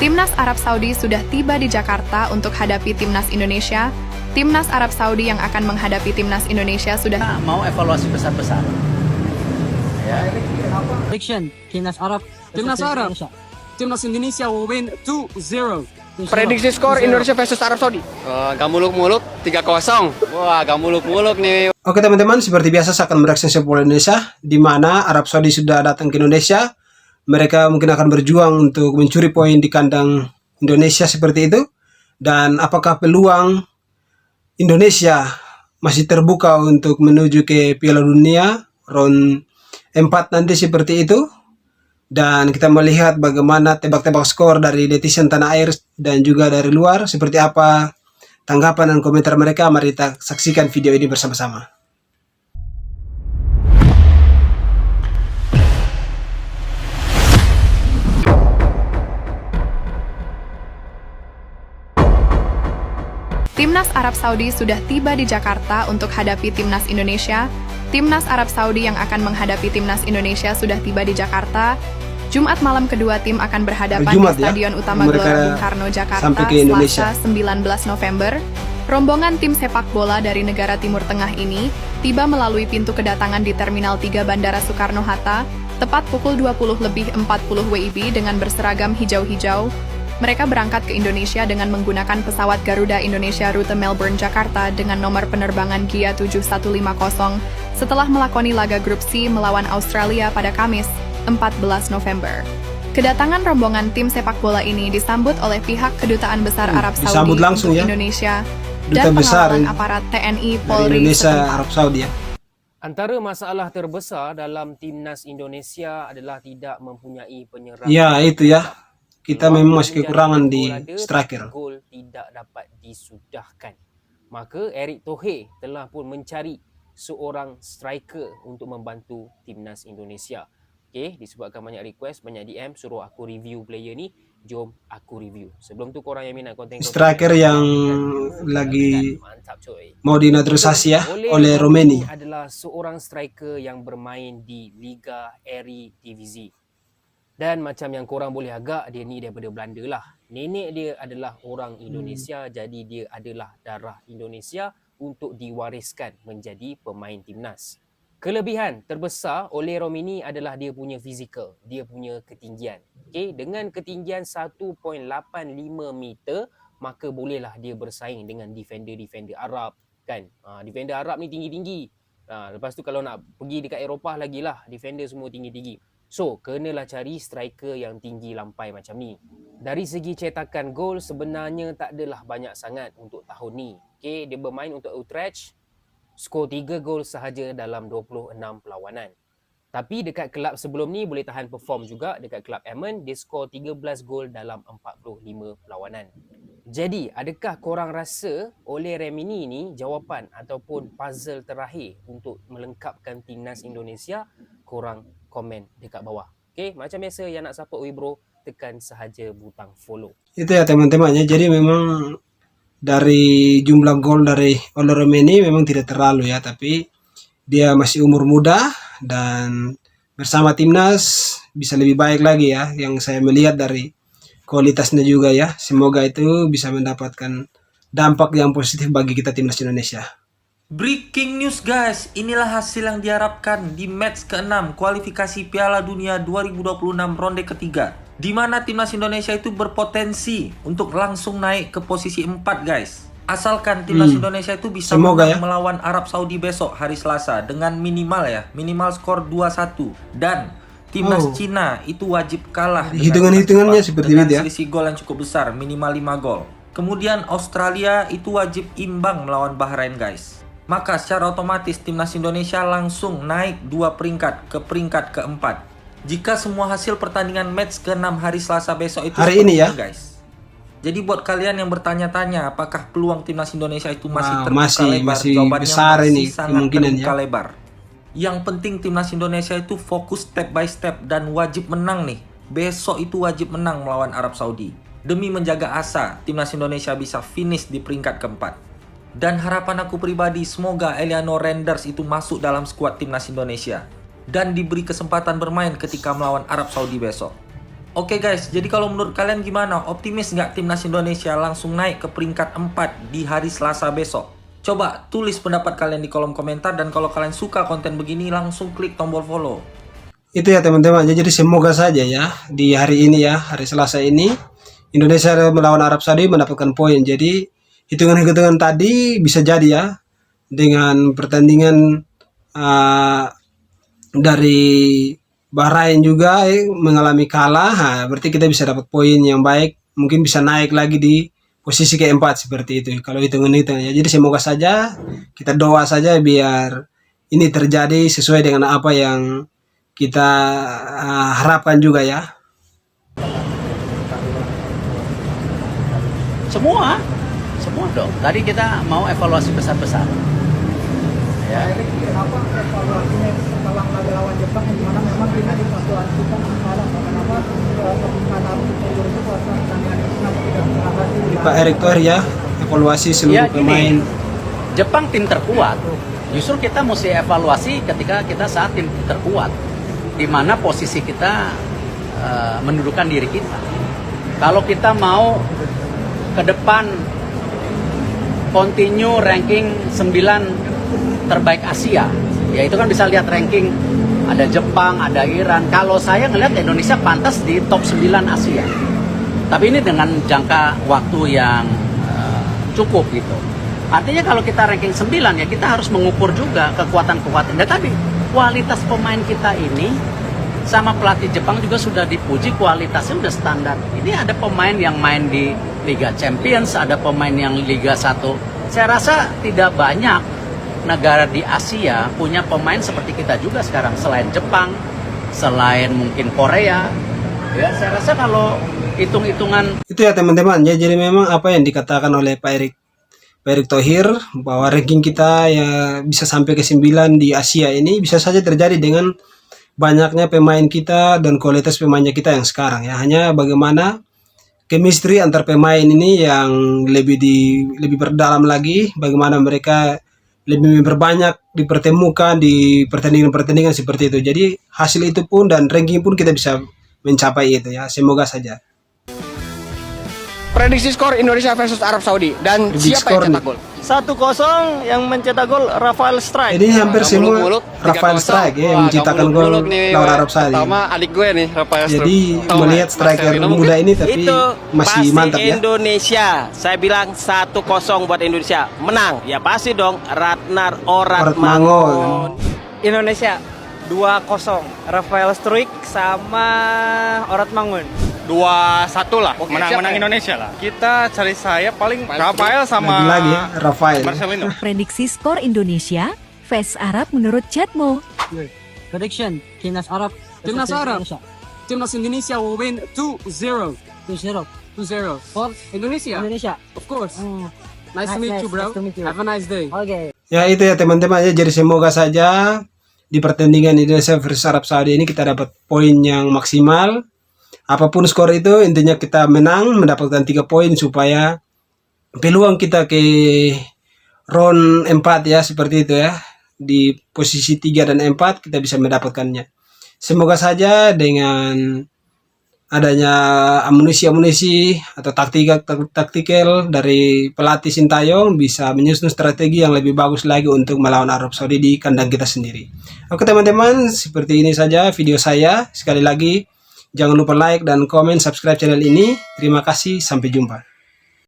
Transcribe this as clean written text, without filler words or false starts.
Timnas Arab Saudi sudah tiba di Jakarta untuk hadapi Timnas Indonesia. Timnas Arab Saudi yang akan menghadapi Timnas Indonesia sudah mau evaluasi besar-besar. Ya. Prediction, Timnas Arab, Timnas Indonesia will win 2-0. Prediksi skor Indonesia versus Arab Saudi. Gak muluk-muluk 3-0. Wah, gak muluk-muluk nih. Oke teman-teman, seperti biasa saya akan mereaksi sepak bola Indonesia, di mana Arab Saudi sudah datang ke Indonesia. Mereka mungkin akan berjuang untuk mencuri poin di kandang Indonesia seperti itu. Dan apakah peluang Indonesia masih terbuka untuk menuju ke Piala Dunia round 4 nanti seperti itu? Dan kita melihat bagaimana tebak-tebak skor dari netizen tanah air dan juga dari luar. Seperti apa tanggapan dan komentar mereka. Mari kita saksikan video ini bersama-sama. Timnas Arab Saudi sudah tiba di Jakarta untuk hadapi Timnas Indonesia. Timnas Arab Saudi yang akan menghadapi Timnas Indonesia sudah tiba di Jakarta. Jumat malam kedua tim akan berhadapan di Stadion Utama Gelora Bung Karno, Jakarta, Selasa 19 November. Rombongan tim sepak bola dari negara Timur Tengah ini tiba melalui pintu kedatangan di Terminal 3 Bandara Soekarno-Hatta, tepat pukul 20:40 WIB dengan berseragam hijau-hijau. Mereka berangkat ke Indonesia dengan menggunakan pesawat Garuda Indonesia rute Melbourne, Jakarta dengan nomor penerbangan GIA 7150 setelah melakoni laga grup C melawan Australia pada Kamis, 14 November. Kedatangan rombongan tim sepak bola ini disambut oleh pihak Kedutaan Besar Arab Saudi untuk Indonesia dan pengawalan aparat TNI Polri Indonesia Arab Saudi ya. Antara masalah terbesar dalam Timnas Indonesia adalah tidak mempunyai penyerang. Ya, itu ya. Kita memang masih kekurangan di striker. Gol tidak dapat disudahkan. Maka Erick Thohir telah pun mencari seorang striker untuk membantu Timnas Indonesia. Okey, disebabkan banyak request, banyak DM suruh aku review player ni, jom aku review. Sebelum tu korang yang minat konten striker yang lagi mantap, coy, mau dinaturalisasi ya oleh Romeni. Adalah seorang striker yang bermain di Liga Eredivisie. Dan macam yang korang boleh agak, dia ni daripada Belanda lah. Nenek dia adalah orang Indonesia, jadi dia adalah darah Indonesia untuk diwariskan menjadi pemain timnas. Kelebihan terbesar oleh Romeni adalah dia punya fizikal, dia punya ketinggian. Okay? Dengan ketinggian 1.85 meter, maka bolehlah dia bersaing dengan defender-defender Arab. Kan? Defender Arab ni tinggi-tinggi. Lepas tu kalau nak pergi dekat Eropah lagi lah, defender semua tinggi-tinggi. So, kenalah cari striker yang tinggi lampai macam ni. Dari segi cetakan gol, sebenarnya tak adalah banyak sangat untuk tahun ni. Okay, dia bermain untuk Utrecht, skor 3 gol sahaja dalam 26 perlawanan. Tapi dekat kelab sebelum ni boleh tahan perform juga. Dekat kelab Emmen, dia skor 13 gol dalam 45 perlawanan. Jadi, adakah korang rasa oleh Romeni ni jawapan ataupun puzzle terakhir untuk melengkapkan Timnas Indonesia? Korang komen dekat bawah. Okay, macam biasa yang nak support Wibro, tekan sahaja butang follow. Itu ya teman-teman ya. Jadi memang dari jumlah gol dari oleh Romeni memang tidak terlalu ya, tapi dia masih umur muda dan bersama timnas bisa lebih baik lagi ya, yang saya melihat dari kualitasnya juga ya. Semoga itu bisa mendapatkan dampak yang positif bagi kita timnas Indonesia. Breaking news guys, inilah hasil yang diharapkan di match ke-6 kualifikasi Piala Dunia 2026 ronde ketiga, di mana timnas Indonesia itu berpotensi untuk langsung naik ke posisi 4 guys. Asalkan timnas Indonesia itu bisa melawan Arab Saudi besok hari Selasa dengan minimal skor 2-1, dan timnas Cina itu wajib kalah hitungannya seperti dengan itu ya, selisih gol yang cukup besar, minimal 5 gol. Kemudian Australia itu wajib imbang melawan Bahrain guys. Maka secara otomatis timnas Indonesia langsung naik 2 peringkat ke peringkat ke-4 jika semua hasil pertandingan match ke-6 hari Selasa besok itu hari ini ya guys. Jadi buat kalian yang bertanya-tanya apakah peluang timnas Indonesia itu masih terbuka lebar, jawabannya besar ini sangat terbuka ya. lebar. Yang penting timnas Indonesia itu fokus step by step dan wajib menang nih. Besok itu wajib menang melawan Arab Saudi demi menjaga asa timnas Indonesia bisa finish di peringkat ke-4. Dan harapan aku pribadi, semoga Eliano Renders itu masuk dalam skuad timnas Indonesia dan diberi kesempatan bermain ketika melawan Arab Saudi besok. Oke guys, jadi kalau menurut kalian gimana? Optimis nggak timnas Indonesia langsung naik ke peringkat 4 di hari Selasa besok? Coba tulis pendapat kalian di kolom komentar, dan kalau kalian suka konten begini langsung klik tombol follow. Itu ya teman-teman, jadi semoga saja ya di hari ini ya, hari Selasa ini Indonesia melawan Arab Saudi mendapatkan poin. Jadi hitungan-hitungan tadi bisa jadi ya, dengan pertandingan dari Bahrain juga mengalami kalah, berarti kita bisa dapat poin yang baik, mungkin bisa naik lagi di posisi keempat seperti itu kalau hitungan-hitungan ya. Jadi semoga saja, kita doa saja biar ini terjadi sesuai dengan apa yang kita harapkan juga ya. Semua dong. Tadi kita mau evaluasi besar-besaran. Ya. Kenapa evaluasinya setelah laga lawan Jepang yang dimana memang kita di satuan kita kalah, kenapa pembukaan mundur itu pertandingan itu kenapa tidak berhasil? Pak Erick Thohir ya, evaluasi seluruh pemain. Jepang tim terkuat. Justru kita mesti evaluasi ketika kita saat tim terkuat, di mana posisi kita mendudukan diri kita. Kalau kita mau ke depan continue ranking 9 terbaik Asia, ya itu kan bisa lihat ranking, ada Jepang, ada Iran. Kalau saya ngelihat Indonesia pantas di top 9 Asia, tapi ini dengan jangka waktu yang cukup gitu. Artinya kalau kita ranking 9 ya kita harus mengukur juga kekuatan-kekuatan. Dan tadi kualitas pemain kita ini sama pelatih Jepang juga sudah dipuji, kualitasnya udah standar. Ini ada pemain yang main di Liga Champions, ada pemain yang Liga 1. Saya rasa tidak banyak negara di Asia punya pemain seperti kita juga sekarang, selain Jepang, selain mungkin Korea. Ya, saya rasa kalau hitung-hitungan itu ya teman-teman ya, jadi memang apa yang dikatakan oleh Pak Erick Thohir bahwa ranking kita ya bisa sampai ke 9 di Asia ini bisa saja terjadi dengan banyaknya pemain kita dan kualitas pemainnya kita yang sekarang ya. Hanya bagaimana chemistry antar pemain ini yang lebih berdalam lagi, bagaimana mereka lebih berbanyak dipertemukan di pertandingan-pertandingan seperti itu. Jadi hasil itu pun dan ranking pun kita bisa mencapai itu ya. Semoga saja. Prediksi skor Indonesia versus Arab Saudi dan siapa yang cetak gol? 1-0 yang mencetak gol Rafael Strike. Ini hampir semua Rafael Strike ya yang menciptakan gol lawan Arab Saudi. Pertama adik gue nih Rafael Strike. Jadi melihat striker muda ini tapi masih mantap ya. Indonesia, saya bilang 1-0 buat Indonesia. Menang, ya pasti dong. Ratnar Oratmangun. Indonesia 2-0 Rafael Strike sama Oratmangun. 2-1 lah. Menang Indonesia lah. Kita cari saya paling Rafael sama lagi ya, Rafael. Marcelino. Prediksi skor Indonesia vs Arab menurut Chatmo. Prediction Timnas Arab. Timnas Indonesia will win 2-0. 2-0 for Indonesia. Of course. Nice to meet you, bro. Have a nice day. Oke. Ya itu ya teman-teman ya, jadi semoga saja di pertandingan Indonesia versus Arab Saudi ini kita dapat poin yang maksimal. Apapun skor itu, intinya kita menang, mendapatkan 3 poin supaya peluang kita ke round 4 ya, seperti itu ya. Di posisi 3 dan 4 kita bisa mendapatkannya. Semoga saja dengan adanya amunisi atau taktikal dari pelatih Sintayong bisa menyusun strategi yang lebih bagus lagi untuk melawan Arab Saudi di kandang kita sendiri. Oke teman-teman, seperti ini saja video saya. Sekali lagi, jangan lupa like dan komen, subscribe channel ini. Terima kasih, sampai jumpa.